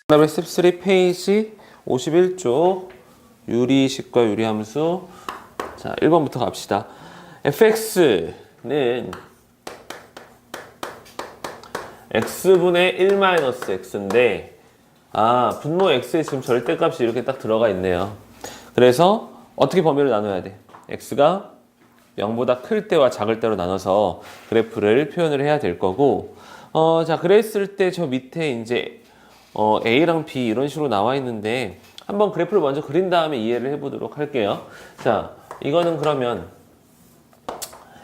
그 다음에 스텝 3 페이지 51쪽 유리식과 유리함수. 자, 1번부터 갑시다. fx는 x분의 1-x인데 분모 x에 지금 절대값이 이렇게 딱 들어가 있네요. 그래서 어떻게 범위를 나눠야 돼? x가 0보다 클 때와 작을 때로 나눠서 그래프를 표현을 해야 될 거고, 자, 그랬을 때 저 밑에 이제 A랑 B 이런 식으로 나와 있는데 한번 그래프를 먼저 그린 다음에 이해를 해보도록 할게요. 자, 이거는 그러면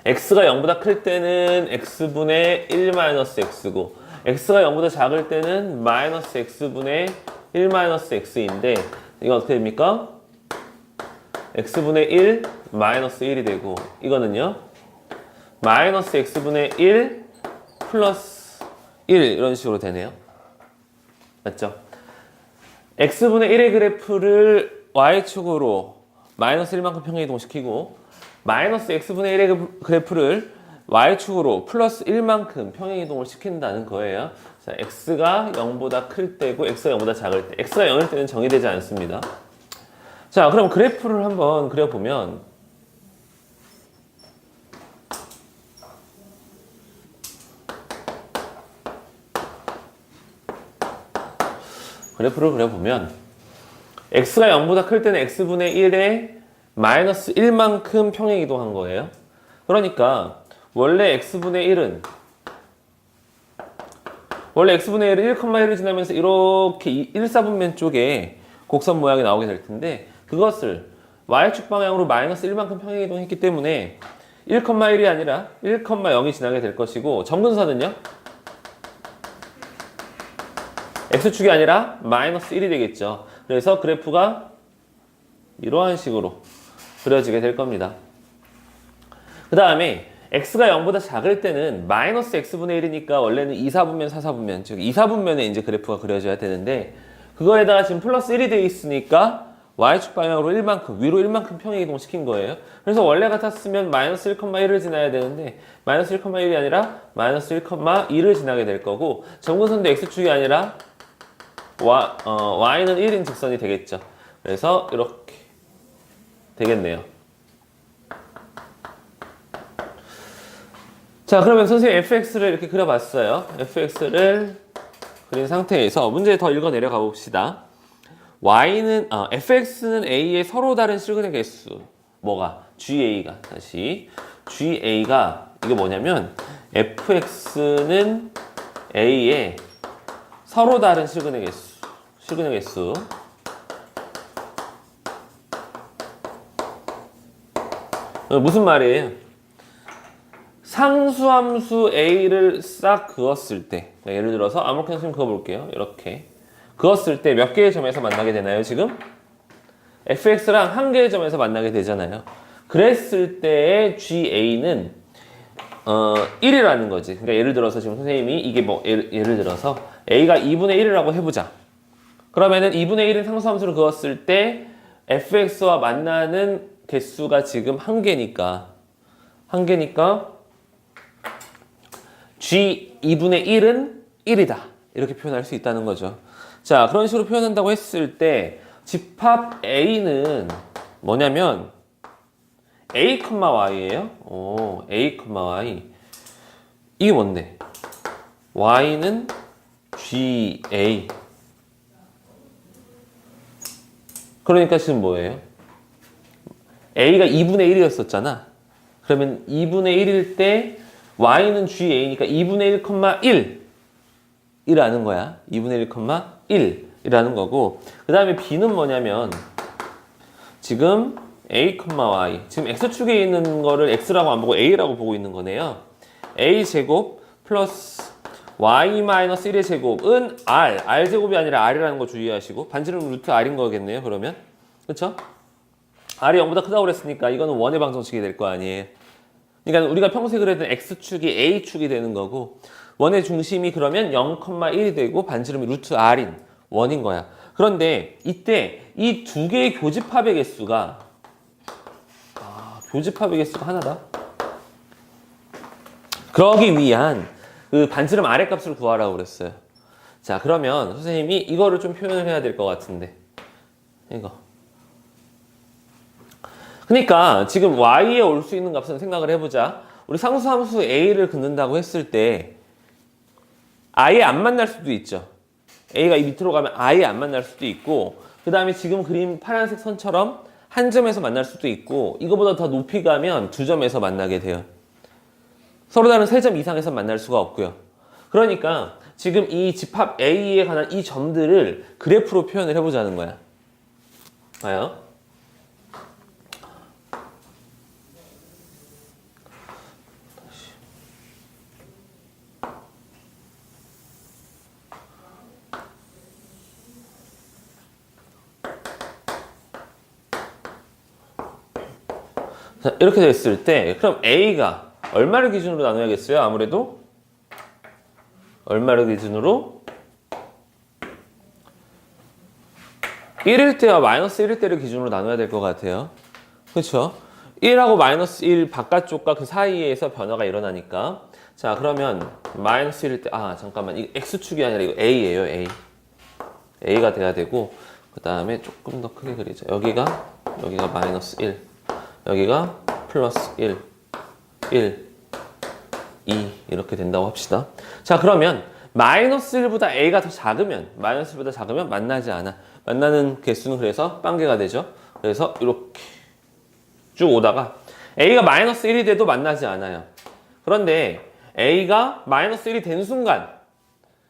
x가 0보다 클 때는 x분의 1-x고 x가 0보다 작을 때는 -x분의 1-x인데 이거 어떻게 됩니까? x분의 1 -1이 되고 이거는요 -x분의 1 플러스 1 이런 식으로 되네요. 맞죠? x분의 1의 그래프를 y축으로 -1만큼 평행이동시키고 -x분의 1의 그래프를 y축으로 플러스 1만큼 평행이동을 시킨다는 거예요. 자, x가 0보다 클 때고 x가 0보다 작을 때, x가 0일 때는 정의되지 않습니다. 자, 그럼 그래프를 한번 그려보면 x가 0보다 클 때는 x분의 1에 마이너스 1만큼 평행이동한 거예요. 그러니까 원래 x분의 1은 1,1을 지나면서 이렇게 1사분면 쪽에 곡선 모양이 나오게 될 텐데 그것을 y축 방향으로 마이너스 1만큼 평행이동했기 때문에 1,1이 아니라 1,0이 지나게 될 것이고 점근선은요? x축이 아니라 마이너스 1이 되겠죠. 그래서 그래프가 이러한 식으로 그려지게 될 겁니다. 그 다음에 x가 0보다 작을 때는 마이너스 x분의 1이니까 원래는 2사분면, 4사분면, 즉 2사분면에 이제 그래프가 그려져야 되는데 그거에다가 지금 플러스 1이 되어 있으니까 y축 방향으로 1만큼, 위로 1만큼 평행이동 시킨 거예요. 그래서 원래 같았으면 마이너스 1,1을 지나야 되는데 마이너스 1,1이 아니라 마이너스 1,2를 지나게 될 거고 점근선도 x축이 아니라 y는 1인 직선이 되겠죠. 그래서 이렇게 되겠네요. 자, 그러면 선생님 fx를 이렇게 그려봤어요. fx를 그린 상태에서 문제 더 읽어 내려가 봅시다. fx는 a의 서로 다른 실근의 개수. 뭐가? ga가. 다시. ga가 이게 뭐냐면 fx는 a의 서로 다른 실근의 개수. 무슨 말이에요? 상수함수 a를 싹 그었을 때, 예를 들어서 아무렇게나 좀 그어볼게요. 이렇게 그었을 때 몇 개의 점에서 만나게 되나요? 지금 fx랑 한 개의 점에서 만나게 되잖아요. 그랬을 때의 ga는 1이라는 거지. 그러니까 예를 들어서 지금 선생님이 이게 뭐 예를 들어서 a가 2분의 1이라고 해보자. 그러면은 2분의 1은 상수함수를 그었을 때 fx와 만나는 개수가 지금 한 개니까 g 2분의 1은 1이다. 이렇게 표현할 수 있다는 거죠. 자, 그런 식으로 표현한다고 했을 때 집합 a는 뭐냐면 a, y예요. a, y. 이게 뭔데? y는 ga. 그러니까 지금 뭐예요? a가 2분의 1이었었잖아. 그러면 2분의 1일 때 y는 ga니까 2분의 1,1 이라는 거야. 2분의 1,1 이라는 거고 그 다음에 b는 뭐냐면 지금 a, y 지금 x축에 있는 거를 x라고 안 보고 a라고 보고 있는 거네요. a제곱 플러스 y-1의 제곱은 r제곱이 아니라 r이라는 거 주의하시고 반지름 루트 r인 거겠네요. 그러면 그쵸? r이 0보다 크다고 그랬으니까 이거는 원의 방정식이 될 거 아니에요. 그러니까 우리가 평소에 그랬던 x축이 a축이 되는 거고 원의 중심이 그러면 0,1이 되고 반지름이 루트 r인 원인 거야. 그런데 이때 이 두 개의 교집합의 개수가 하나다. 그러기 위한 그 반지름 아래 값을 구하라고 그랬어요. 자, 그러면 선생님이 이거를 좀 표현을 해야 될 것 같은데. 이거. 그러니까 지금 y에 올 수 있는 값은 생각을 해보자. 우리 상수함수 a를 긋는다고 했을 때 아예 안 만날 수도 있죠. a가 이 밑으로 가면 아예 안 만날 수도 있고, 그 다음에 지금 그린 파란색 선처럼 한 점에서 만날 수도 있고, 이거보다 더 높이 가면 두 점에서 만나게 돼요. 서로 다른 세 점 이상에서 만날 수가 없고요. 그러니까 지금 이 집합 A에 관한 이 점들을 그래프로 표현을 해보자는 거야. 봐요. 자, 이렇게 됐을 때 그럼 A가 얼마를 기준으로 나눠야겠어요? 아무래도 얼마를 기준으로? 1일 때와 마이너스 1일 때를 기준으로 나눠야 될 것 같아요. 그렇죠? 1하고 마이너스 1 바깥쪽과 그 사이에서 변화가 일어나니까. 자, 그러면 마이너스 1일 때, 잠깐만, 이거 X축이 아니라 이거 A예요, A. A가 돼야 되고, 그 다음에 조금 더 크게 그리죠. 여기가 마이너스 1, 여기가 플러스 1, 2 이렇게 된다고 합시다. 자, 그러면 마이너스 1보다 A가 더 작으면, 마이너스 1보다 작으면 만나지 않아. 만나는 개수는 그래서 빵개가 되죠. 그래서 이렇게 쭉 오다가 A가 마이너스 1이 돼도 만나지 않아요. 그런데 A가 마이너스 1이 된 순간,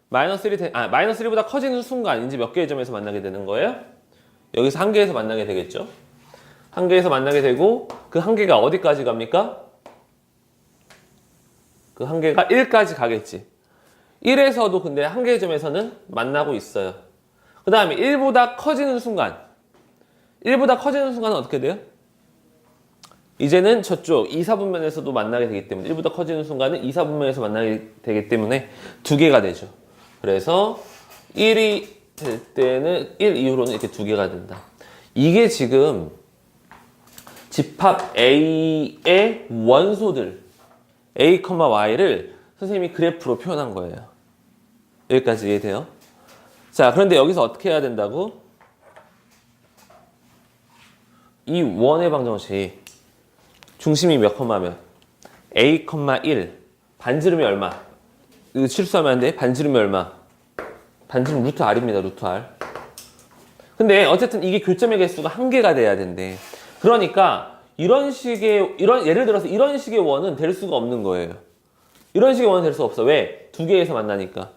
마이너스 1보다 커지는 순간 이제 몇 개의 점에서 만나게 되는 거예요? 여기서 한 개에서 만나게 되겠죠. 한 개에서 만나게 되고, 그 한 개가 어디까지 갑니까? 그 한 개가 1까지 가겠지. 1에서도 근데 한 개의 점에서는 만나고 있어요. 그 다음에 1보다 커지는 순간, 1보다 커지는 순간은 어떻게 돼요? 이제는 저쪽 2, 4분면에서도 만나게 되기 때문에, 1보다 커지는 순간은 2, 4분면에서 만나게 되기 때문에 두 개가 되죠. 그래서 1이 될 때는 1 이후로는 이렇게 두 개가 된다. 이게 지금 집합 A의 원소들 A, Y를 선생님이 그래프로 표현한 거예요. 여기까지 이해돼요? 자, 그런데 여기서 어떻게 해야 된다고? 이 원의 방정식 중심이 몇 컴마면 A, 1 반지름이 얼마? 이거 실수하면 안 돼. 반지름이 얼마? 반지름 루트 R입니다. 루트 R. 근데 어쨌든 이게 교점의 개수가 한 개가 돼야 된대. 그러니까 예를 들어서 이런 식의 원은 될 수가 없는 거예요. 이런 식의 원은 될 수 없어. 왜? 두 개에서 만나니까.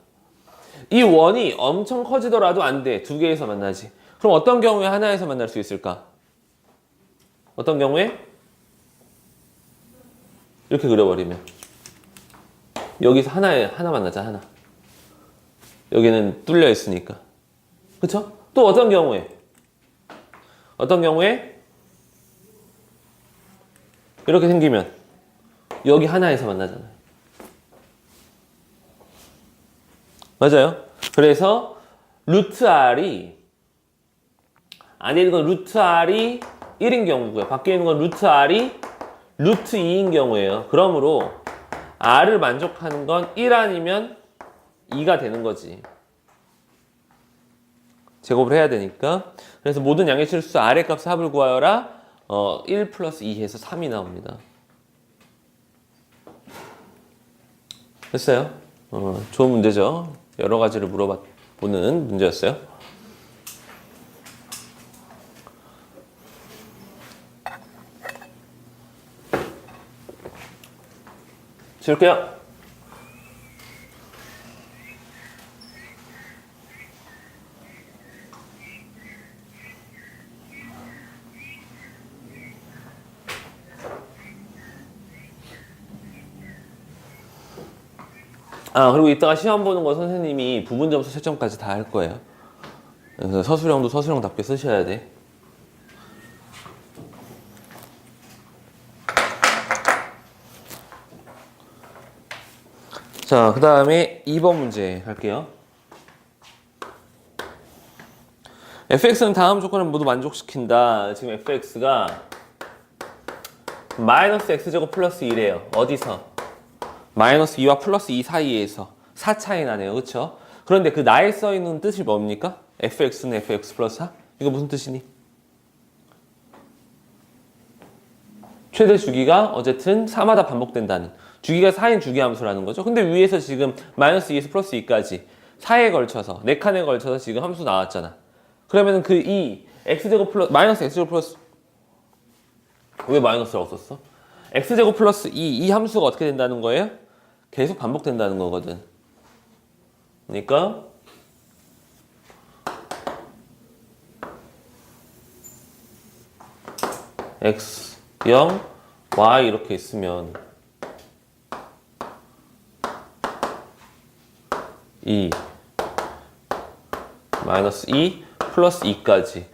이 원이 엄청 커지더라도 안 돼. 두 개에서 만나지. 그럼 어떤 경우에 하나에서 만날 수 있을까? 어떤 경우에? 이렇게 그려버리면. 여기서 하나 만나자, 하나. 여기는 뚫려 있으니까. 그쵸? 또 어떤 경우에? 어떤 경우에? 이렇게 생기면 여기 하나에서 만나잖아요. 맞아요? 그래서 루트 R이 안에 있는 건 루트 R이 1인 경우고요. 밖에 있는 건 루트 R이 루트 2인 경우예요. 그러므로 R을 만족하는 건 1 아니면 2가 되는 거지. 제곱을 해야 되니까. 그래서 모든 양의 실수 R의 값의 합을 구하여라. 1 플러스 2 해서 3이 나옵니다. 됐어요? 좋은 문제죠. 여러 가지를 물어보는 문제였어요. 지울게요. 그리고 이따가 시험 보는 거 선생님이 부분 점수 채점까지 다 할 거예요. 그래서 서술형도 서술형답게 쓰셔야 돼. 자, 그 다음에 2번 문제 할게요. fx는 다음 조건을 모두 만족시킨다. 지금 fx가 마이너스 x제곱 플러스 1이에요. 어디서? 마이너스 2와 플러스 2 사이에서 4 차이 나네요. 그쵸? 그런데 그 나에 써 있는 뜻이 뭡니까? fx는 fx 플러스 4? 이거 무슨 뜻이니? 최대 주기가 어쨌든 4마다 반복된다는 주기가 4인 주기함수라는 거죠. 근데 위에서 지금 마이너스 2에서 플러스 2까지 4에 걸쳐서 4칸에 걸쳐서 지금 함수 나왔잖아. 그러면 그 x제곱 플러스 마이너스 x제곱 플러스 왜 마이너스라고 썼어? x제곱 플러스 2이 함수가 어떻게 된다는 거예요? 계속 반복된다는 거거든. 그러니까 x 0 y 이렇게 있으면 2 마이너스 2 플러스 2까지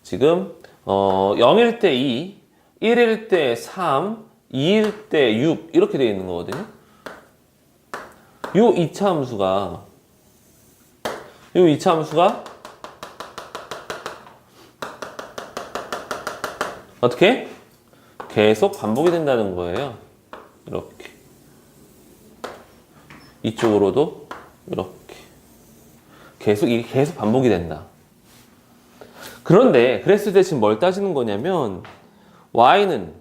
지금 0일 때 2 1일 때 3 2일 때 6 이렇게 되어 있는 거거든요. 요 2차 함수가 어떻게? 계속 반복이 된다는 거예요. 이렇게 이쪽으로도 이렇게 이게 계속 반복이 된다. 그런데 그랬을 때 지금 뭘 따지는 거냐면 y는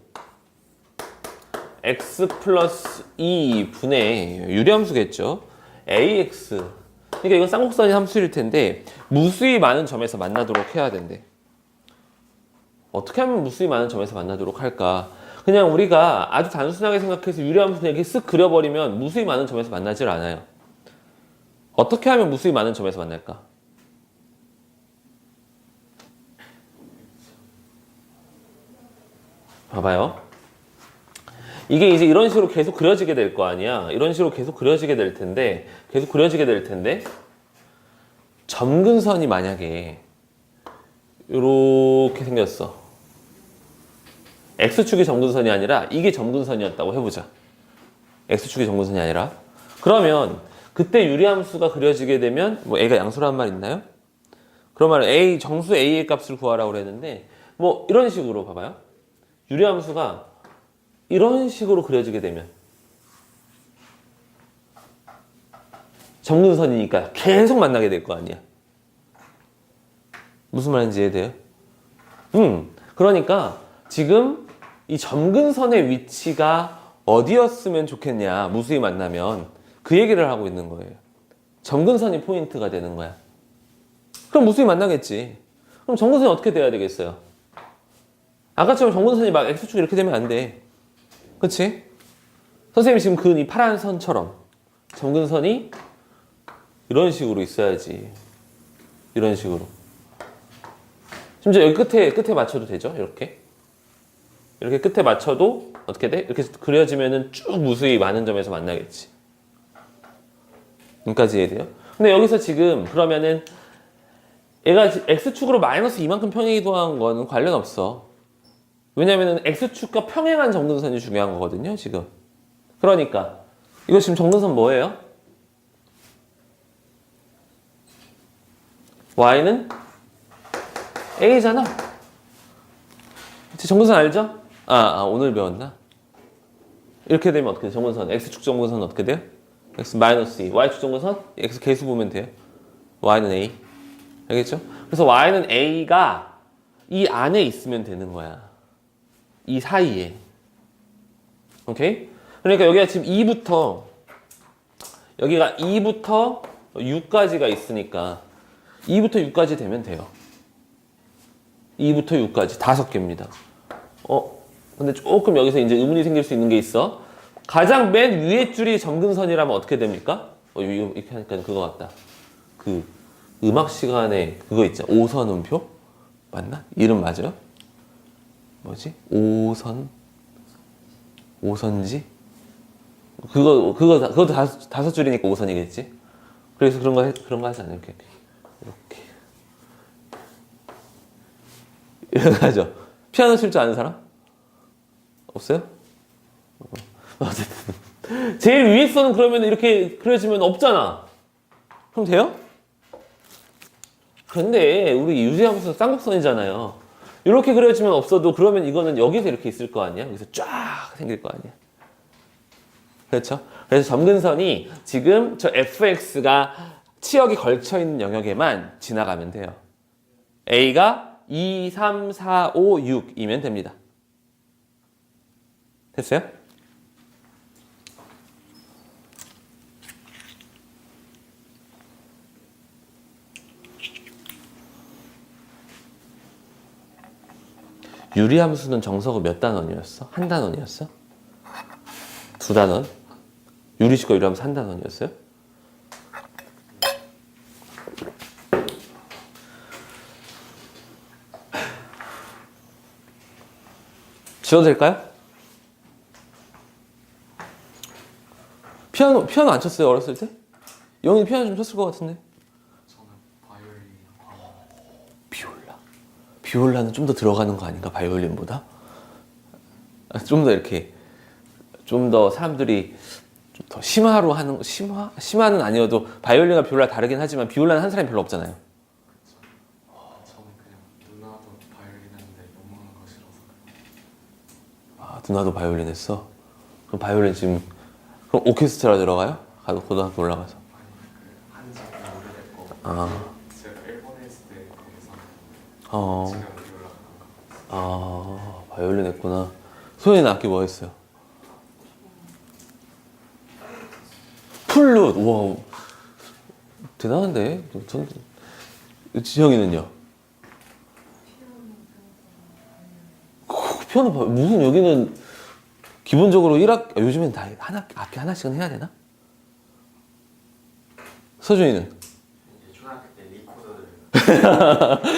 x 플러스 2분의 유리함수겠죠. ax 그러니까 이건 쌍곡선이 함수일 텐데 무수히 많은 점에서 만나도록 해야 된대. 어떻게 하면 무수히 많은 점에서 만나도록 할까? 그냥 우리가 아주 단순하게 생각해서 유리함수 이렇게 쓱 그려버리면 무수히 많은 점에서 만나질 않아요. 어떻게 하면 무수히 많은 점에서 만날까? 봐봐요. 이게 이제 이런 식으로 계속 그려지게 될 거 아니야. 이런 식으로 계속 그려지게 될 텐데 점근선이 만약에 이렇게 생겼어. X축이 점근선이 아니라 이게 점근선이었다고 해보자. X축이 점근선이 아니라. 그러면 그때 유리함수가 그려지게 되면 뭐 A가 양수라는 말 있나요? 그러면 정수 A의 값을 구하라고 그랬는데 뭐 이런 식으로 봐봐요. 유리함수가 이런 식으로 그려지게 되면 점근선이니까 계속 만나게 될 거 아니야. 무슨 말인지 이해돼요? 그러니까 지금 이 점근선의 위치가 어디였으면 좋겠냐, 무수히 만나면 그 얘기를 하고 있는 거예요. 점근선이 포인트가 되는 거야. 그럼 무수히 만나겠지. 그럼 점근선이 어떻게 돼야 되겠어요? 아까처럼 점근선이 막 X축 이렇게 되면 안 돼. 그치? 선생님이 지금 이 파란 선처럼 점근선이 이런 식으로 있어야지. 이런 식으로. 심지어 여기 끝에 맞춰도 되죠? 이렇게 끝에 맞춰도 어떻게 돼? 이렇게 그려지면은 쭉 무수히 많은 점에서 만나겠지. 여기까지 이해돼요? 근데 여기서 지금 그러면은 얘가 X축으로 마이너스 이만큼 평행 이동한 거는 관련 없어. 왜냐면은 X축과 평행한 점근선이 중요한 거거든요, 지금. 그러니까 이거 지금 점근선 뭐예요? Y는 A잖아. 점근선 알죠? 오늘 배웠나? 이렇게 되면 어떻게 돼? 점근선 X축 점근선 어떻게 돼요? X 마이너스 2. Y축 점근선 X 개수 보면 돼요. Y는 A. 알겠죠? 그래서 Y는 A가 이 안에 있으면 되는 거야. 이 사이에. 오케이? 그러니까 여기가 지금 2부터 여기가 2부터 6까지가 있으니까 2부터 6까지 되면 돼요. 2부터 6까지 5개입니다. 근데 조금 여기서 이제 의문이 생길 수 있는 게 있어. 가장 맨 위에 줄이 점근선이라면 어떻게 됩니까? 이렇게 하니까 그거 같다. 그 음악 시간에 그거 있죠. 5선 음표? 맞나? 이름 맞아요? 뭐지? 5선지? 그거 5줄이니까 5선이겠지? 그래서 그런 거 하지 않을게. 이렇게 하죠. 피아노 칠 줄 아는 사람? 없어요? 어쨌든 제일 위에 서는 그러면 이렇게 그려지면 없잖아. 그럼 돼요? 근데 우리 유지함수 쌍곡선이잖아요. 이렇게 그려지면 없어도 그러면 이거는 여기서 이렇게 있을 거 아니야? 여기서 쫙 생길 거 아니야? 그렇죠? 그래서 점근선이 지금 저 fx가 치역이 걸쳐있는 영역에만 지나가면 돼요. A가 2, 3, 4, 5, 6이면 됩니다. 됐어요? 유리함수는 정석은 몇 단원이었어? 한 단원이었어? 두 단원? 유리식과 유리함수 한 단원이었어요? 지워도 될까요? 피아노 안 쳤어요, 어렸을 때? 영훈이 피아노 좀 쳤을 것 같은데? 저는 바이올린이랑 비올라는 좀 더 들어가는 거 아닌가, 바이올린보다? 좀 더 이렇게, 좀 더 사람들이 좀 더 심화로 하는, 심화는 아니어도 바이올린과 비올라 다르긴 하지만 비올라는 한 사람이 별로 없잖아요. 저는 그냥 누나도 바이올린 했는데 너무하는 거 싫어서 아, 누나도 바이올린 했어? 그럼 바이올린 지금, 그럼 오케스트라 들어가요? 고등학교 올라가서. 아니 그 한지 오래됐고 아, 제가 일본에 있을 때 거기서 어, 지금 비올라 바이올린 했구나. 소연이는 악기 뭐 했어요? 플룻! 우와, 대단한데? 지영이는요? 피아노, 무슨 여기는 기본적으로 1학, 요즘엔 다 악기 하나씩은 해야 되나? 서준이는? 이제 초등학교 때 리코더를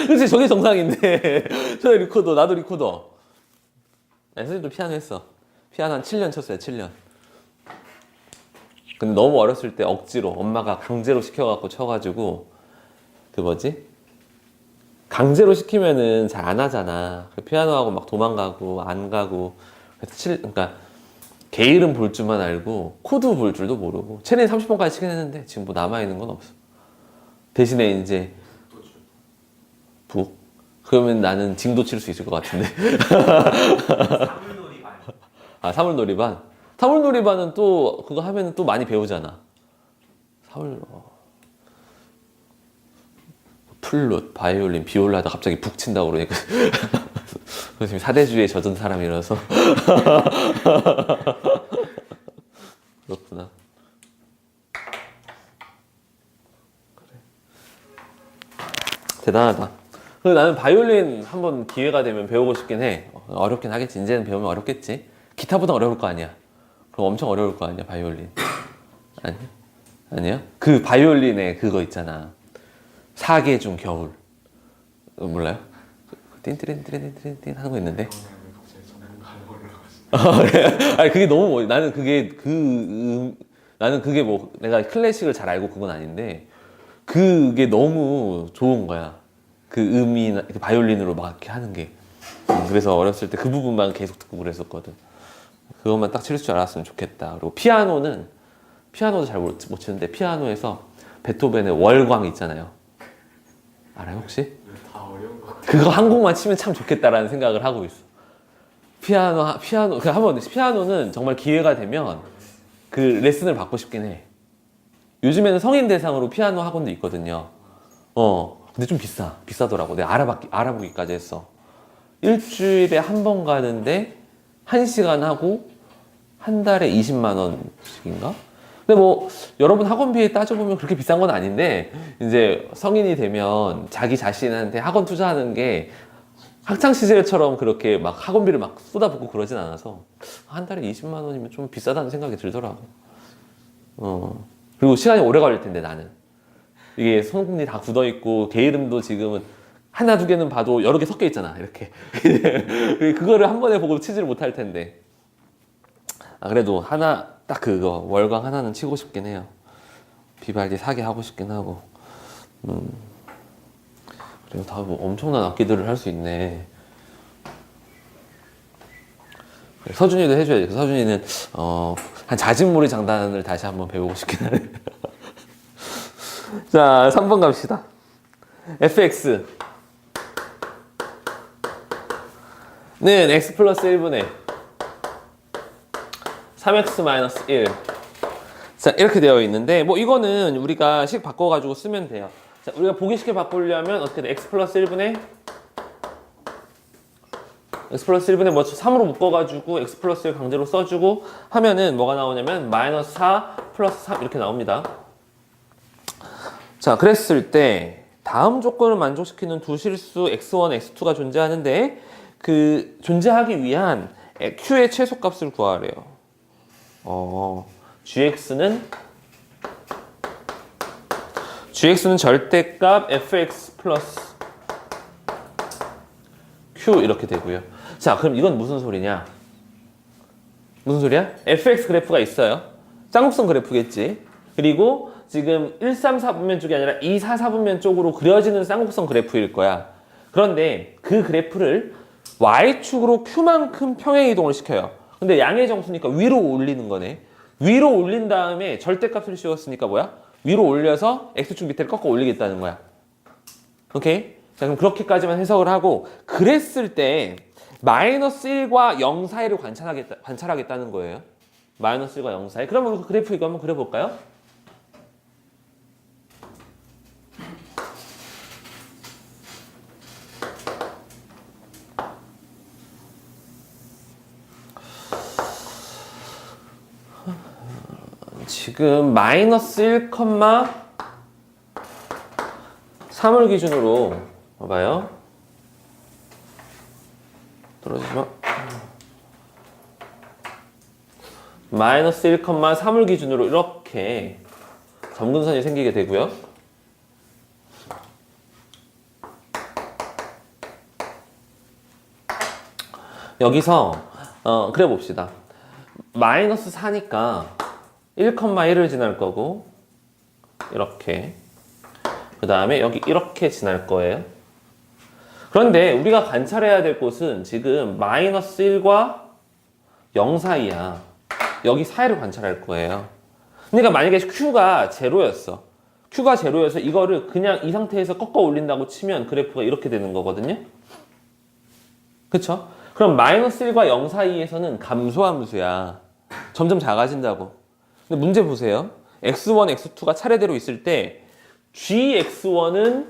그치, 저게 정상인데. 저 리코더, 나도 리코더. 선생님도 피아노 했어. 피아노 한 7년 쳤어요, 7년. 근데 너무 어렸을 때 억지로 엄마가 강제로 시켜갖고 쳐가지고 그 뭐지? 강제로 시키면은 잘 안 하잖아. 피아노하고 막 도망가고 안 가고. 그래서 그러니까 게일은 볼 줄만 알고 코드 볼 줄도 모르고 체리는 30번까지 치긴 했는데 지금 뭐 남아있는 건 없어. 대신에 이제 북? 그러면 나는 징도 칠 수 있을 것 같은데. 사물놀이반 아, 사물놀이반? 사물놀이반은 또 그거 하면 또 많이 배우잖아. 플룻, 바이올린, 비올라 하다 갑자기 북 친다고 그러니까. 지금 사대주의에 젖은 사람이라서. 그렇구나. 그래. 대단하다. 그리고 나는 바이올린 한번 기회가 되면 배우고 싶긴 해. 어렵긴 하겠지. 이제는 배우면 어렵겠지. 기타보다 어려울 거 아니야. 그럼 엄청 어려울 거 아니야, 바이올린. 아니야? 그 바이올린에 그거 있잖아. 사계 중 겨울. 몰라요? 띵띵띵띵띵띵 하는 거 있는데. 갑자기 전문가로 올라가시고 아니 그게 너무 나는 나는 그게 뭐 내가 클래식을 잘 알고 그건 아닌데 그게 너무 좋은 거야. 그 음이나 그 바이올린으로 막 이렇게 하는 게. 그래서 어렸을 때 그 부분만 계속 듣고 그랬었거든. 그것만 딱 칠 줄 알았으면 좋겠다. 그리고 피아노도 잘 못 치는데 피아노에서 베토벤의 월광 있잖아요. 알아요 혹시? 다 어려운 거 그거 한 곡만 치면 참 좋겠다라는 생각을 하고 있어. 피아노 그 한번 피아노는 정말 기회가 되면 그 레슨을 받고 싶긴 해. 요즘에는 성인 대상으로 피아노 학원도 있거든요. 근데 좀 비싸더라고. 내가 알아보기까지 했어. 일주일에 한 번 가는데 1시간 하고 한 달에 20만 원씩인가? 근데 뭐 여러분 학원비에 따져보면 그렇게 비싼 건 아닌데 이제 성인이 되면 자기 자신한테 학원 투자하는 게 학창 시절처럼 그렇게 막 학원비를 막 쏟아붓고 그러진 않아서 한 달에 20만 원이면 좀 비싸다는 생각이 들더라고. 그리고 시간이 오래 걸릴 텐데 나는 이게 손금이 다 굳어 있고 개 이름도 지금은 하나 두 개는 봐도 여러 개 섞여 있잖아 이렇게. 그거를 한 번에 보고 치지를 못할 텐데. 그래도 하나 딱 그거 월광 하나는 치고 싶긴 해요. 비발디 사게 하고 싶긴 하고. 그리고 다 뭐 엄청난 악기들을 할 수 있네. 서준이도 해줘야지. 서준이는 한 자진몰이 장단을 다시 한번 배우고 싶긴 하네. 자, 3번 갑시다. fx는 x 플러스 1분의 3x 마이너스 1 자, 이렇게 되어 있는데, 뭐 이거는 우리가 식 바꿔가지고 쓰면 돼요. 자, 우리가 보기 쉽게 바꾸려면 어떻게 돼? x 플러스 1분의 뭐 3으로 묶어가지고 x 플러스 1 강제로 써주고 하면은 뭐가 나오냐면 마이너스 4 플러스 3 이렇게 나옵니다. 자, 그랬을 때 다음 조건을 만족시키는 두 실수 x1, x2가 존재하는데 그 존재하기 위한 q의 최소값을 구하래요. gx는 절대값 fx 플러스 q 이렇게 되고요. 자, 그럼 이건 무슨 소리냐? 무슨 소리야? fx 그래프가 있어요. 쌍곡선 그래프겠지. 그리고 지금 1, 3, 4분면 쪽이 아니라 2, 4, 4분면 쪽으로 그려지는 쌍곡선 그래프일 거야. 그런데 그 그래프를 y축으로 q만큼 평행 이동을 시켜요. 근데 양의 정수니까 위로 올리는 거네. 위로 올린 다음에 절대값을 씌웠으니까 뭐야? 위로 올려서 x축 밑에를 꺾어 올리겠다는 거야. 오케이? 자, 그럼 그렇게까지만 해석을 하고 그랬을 때 마이너스 1과 0 사이를 관찰하겠다는 거예요. 마이너스 1과 0 사이. 그러면 그 그래프 이거 한번 그려볼까요? 지금 마이너스 1, 3을 기준으로 봐봐요. 떨어지지 마. 마이너스 1, 3을 기준으로 이렇게 점근선이 생기게 되고요. 여기서 그래 봅시다. 마이너스 4니까 1,1을 지날 거고 이렇게 그 다음에 여기 이렇게 지날 거예요. 그런데 우리가 관찰해야 될 곳은 지금 마이너스 1과 0 사이야. 여기 사이를 관찰할 거예요. 그러니까 만약에 Q가 제로였어. Q가 제로여서 이거를 그냥 이 상태에서 꺾어 올린다고 치면 그래프가 이렇게 되는 거거든요. 그쵸? 그럼 마이너스 1과 0 사이에서는 감소함수야. 점점 작아진다고. 근데 문제 보세요. x1, x2가 차례대로 있을 때 gx1은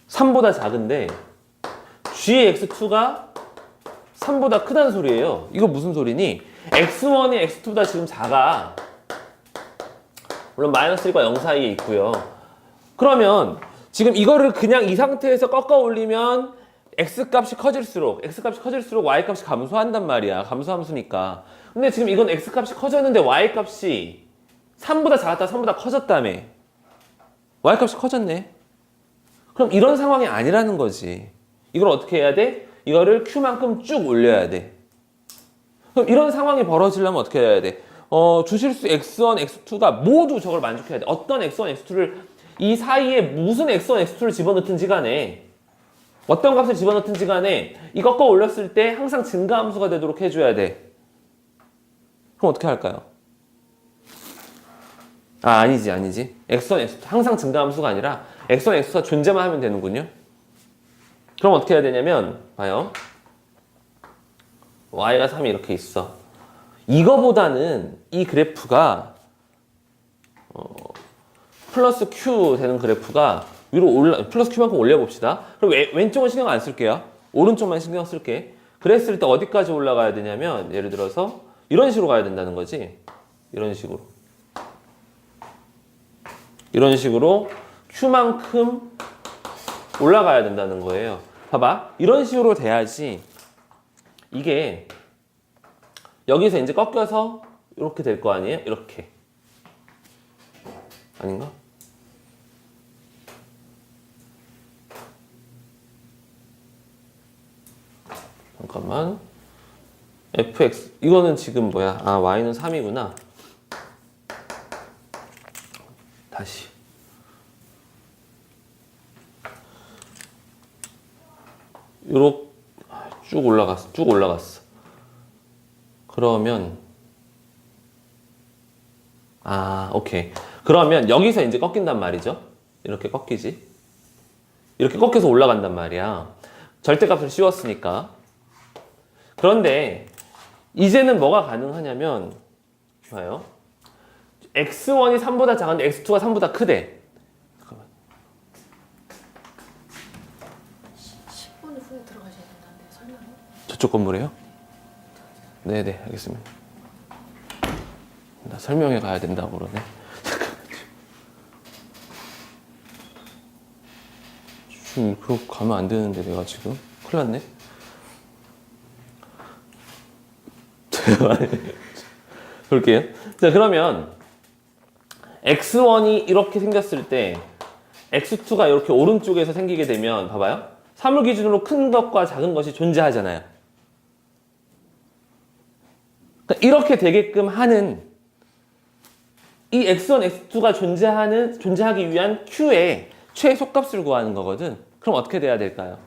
3보다 작은데 gx2가 3보다 크다는 소리예요. 이거 무슨 소리니? x1이 x2보다 지금 작아. 물론 마이너스 1과 0 사이에 있고요. 그러면 지금 이거를 그냥 이 상태에서 꺾어 올리면 x값이 커질수록 y값이 감소한단 말이야. 감소함수니까. 근데 지금 이건 x값이 커졌는데 y값이 3보다 작았다 3보다 커졌다며. y값이 커졌네. 그럼 이런 상황이 아니라는 거지. 이걸 어떻게 해야 돼? 이거를 q만큼 쭉 올려야 돼. 그럼 이런 상황이 벌어지려면 어떻게 해야 돼? 주실수 x1, x2가 모두 저걸 만족해야 돼. 어떤 x1, x2를 이 사이에 무슨 x1, x2를 집어넣든지 간에 어떤 값을 집어넣든지 간에 이 꺾어 올렸을 때 항상 증가함수가 되도록 해줘야 돼. 그럼 어떻게 할까요? 아니지. x1, x2 항상 증가함수가 아니라 x1, x2가 존재만 하면 되는군요. 그럼 어떻게 해야 되냐면 봐요. y가 3이 이렇게 있어. 이거보다는 이 그래프가 플러스 q 되는 그래프가 위로 플러스 q만큼 올려봅시다. 그럼 왼쪽은 신경 안 쓸게요. 오른쪽만 신경 쓸게. 그랬을 때 어디까지 올라가야 되냐면 예를 들어서 이런 식으로 가야 된다는 거지. 이런 식으로 q만큼 올라가야 된다는 거예요. 봐봐. 이런 식으로 돼야지 이게 여기서 이제 꺾여서 이렇게 될 거 아니에요? 이렇게. 아닌가? 잠깐만. fx 이거는 지금 뭐야? 아, y는 3이구나. 다시. 요렇게 쭉 올라갔어. 그러면 오케이. 그러면 여기서 이제 꺾인단 말이죠. 이렇게 꺾이지. 이렇게 꺾여서 올라간단 말이야. 절대값을 씌웠으니까. 그런데 이제는 뭐가 가능하냐면 봐요. x1이 3보다 작은데 x2가 3보다 크대. 10분 후에 들어가셔야 된다는데 설명해? 저쪽 건물에요? 네네, 알겠습니다. 나 설명회 가야 된다고 그러네. 지금 그렇게 가면 안 되는데 내가 지금 큰일 났네. 볼게요. 자, 그러면 x1이 이렇게 생겼을 때 x2가 이렇게 오른쪽에서 생기게 되면 봐봐요. 3을 기준으로 큰 것과 작은 것이 존재하잖아요. 그러니까 이렇게 되게끔 하는 이 x1, x2가 존재하기 위한 q의 최소값을 구하는 거거든. 그럼 어떻게 돼야 될까요?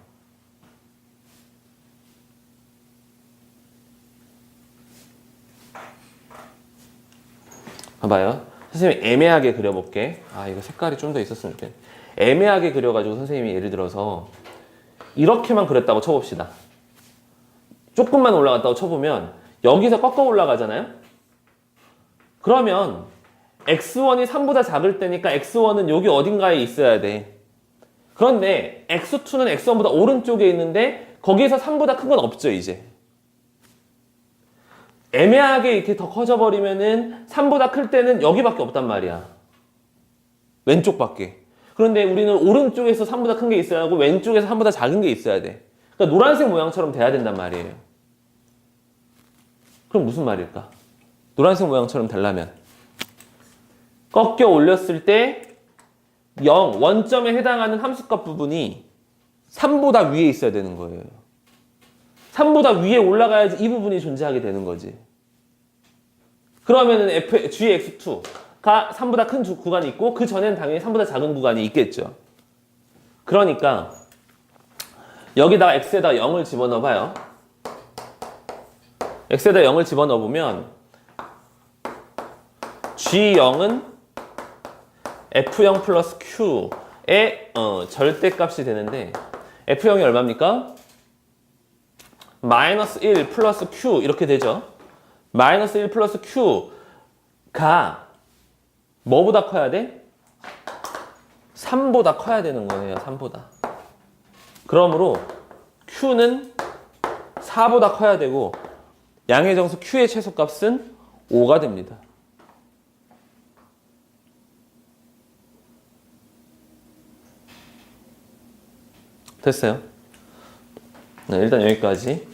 봐봐요. 선생님이 애매하게 그려볼게. 아, 이거 색깔이 좀 더 있었으면 좋겠네. 애매하게 그려가지고 선생님이 예를 들어서 이렇게만 그렸다고 쳐봅시다. 조금만 올라갔다고 쳐보면 여기서 꺾어 올라가잖아요? 그러면 x1이 3보다 작을 때니까 x1은 여기 어딘가에 있어야 돼. 그런데 x2는 x1보다 오른쪽에 있는데 거기에서 3보다 큰 건 없죠, 이제. 애매하게 이렇게 더 커져버리면은 3보다 클 때는 여기밖에 없단 말이야. 왼쪽밖에. 그런데 우리는 오른쪽에서 3보다 큰 게 있어야 하고 왼쪽에서 3보다 작은 게 있어야 돼. 그러니까 노란색 모양처럼 돼야 된단 말이에요. 그럼 무슨 말일까? 노란색 모양처럼 되려면 꺾여 올렸을 때 0, 원점에 해당하는 함수값 부분이 3보다 위에 있어야 되는 거예요. 3보다 위에 올라가야지 이 부분이 존재하게 되는 거지. 그러면은 gx2가 3보다 큰 구간이 있고 그 전에는 당연히 3보다 작은 구간이 있겠죠. 그러니까 여기다가 x에다 0을 집어넣어 봐요. x에다 0을 집어넣어 보면 g0은 f0 플러스 q의 절대값이 되는데 f0이 얼마입니까? 마이너스 1 플러스 q 이렇게 되죠. 마이너스 1 플러스 q가 뭐보다 커야 돼? 3보다 커야 되는 거예요. 3보다. 그러므로 q는 4보다 커야 되고 양의 정수 q의 최소값은 5가 됩니다. 됐어요? 네, 일단 여기까지.